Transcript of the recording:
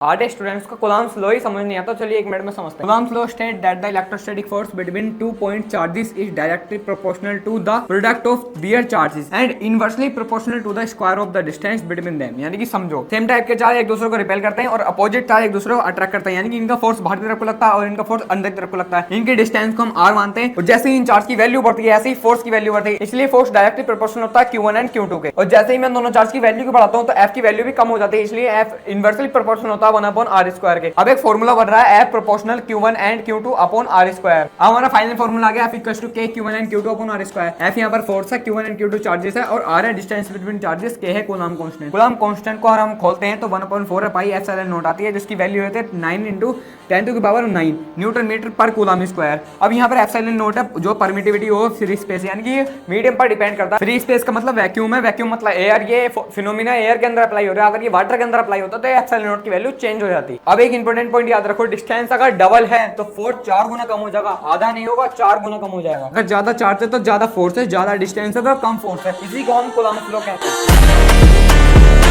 आधे स्टूडेंट्स को Coulomb's law ही समझ नहीं आता, चलिए एक मिनट में समझते हैं। Coulomb's law state that the electrostatic force between 2 point charges is directly proportional to the product of their charges and inversely proportional to the square of the distance between them. यानी कि समझो, same type के charge एक दूसरे को repel करते हैं और अपोजिट चार्ज एक दूसरे को अट्रैक्ट करते हैं, यानी कि इनका फोर्स बाहर की तरफ को लगता है और इनका फोर्स अंदर की तरफ को लगता है। इनके डिस्टेंस को हम r मानते हैं और जैसे ही इन चार्ज की वैल्यू बढ़ती है ऐसे ही फोर्स की वैल्यू बढ़ती है, इसलिए फोर्स डायरेक्टली प्रोपोर्शनल होता है Q1 एंड Q2 के। और जैसे ही मैं दोनों चार्ज की वैल्यू को बढ़ाता हूं तो F की वैल्यू भी कम हो जाती है, इसलिए F इनवर्सली प्रोपोर्शनल होता है 1/r² के। अब एक फॉर्मूला बन रहा है F proportional Q1 and Q2 upon r²। अब हमारा फाइनल फॉर्मूला आ गया F equals to K Q1 and Q2 upon r²। F यहां पर फोर्स है, Q1 एंड Q2 चार्जेस है और r है डिस्टेंस बिटवीन चार्जेस, K है कूलम्ब कांस्टेंट। कूलम्ब कांस्टेंट को हम खोलते हैं तो 1/4 पाई एप्सिलॉन नॉट आती है, जिसकी वैल्यू होती है 9 × 10⁹ न्यूटन मीटर पर कूलम्ब स्क्वायर। अब यहाँ पर एप्सिलॉन नॉट है जो परमिटिविटी ऑफ फ्री स्पेस, यानी कि मीडियम पर डिपेंड करता है। फ्री स्पेस का मतलब वैक्यूम है, वैक्यूम मतलब एयर। ये फिनोमिना एयर के अंदर अप्लाई हो रहा है, अगर ये वाटर के अंदर अप्लाई होता तो एप्सिलॉन नॉट की वैल्यू चेंज हो जाती। अब एक इंपॉर्टेंट पॉइंट याद रखो, डिस्टेंस अगर डबल है तो फोर्स 4 गुना कम हो जाएगा, आधा नहीं होगा 4 गुना कम हो जाएगा। अगर ज्यादा चार्ज है तो ज्यादा फोर्स है, ज्यादा डिस्टेंस है तो कम फोर्स है। इसी को हम कूलम्ब लॉ कहते हैं।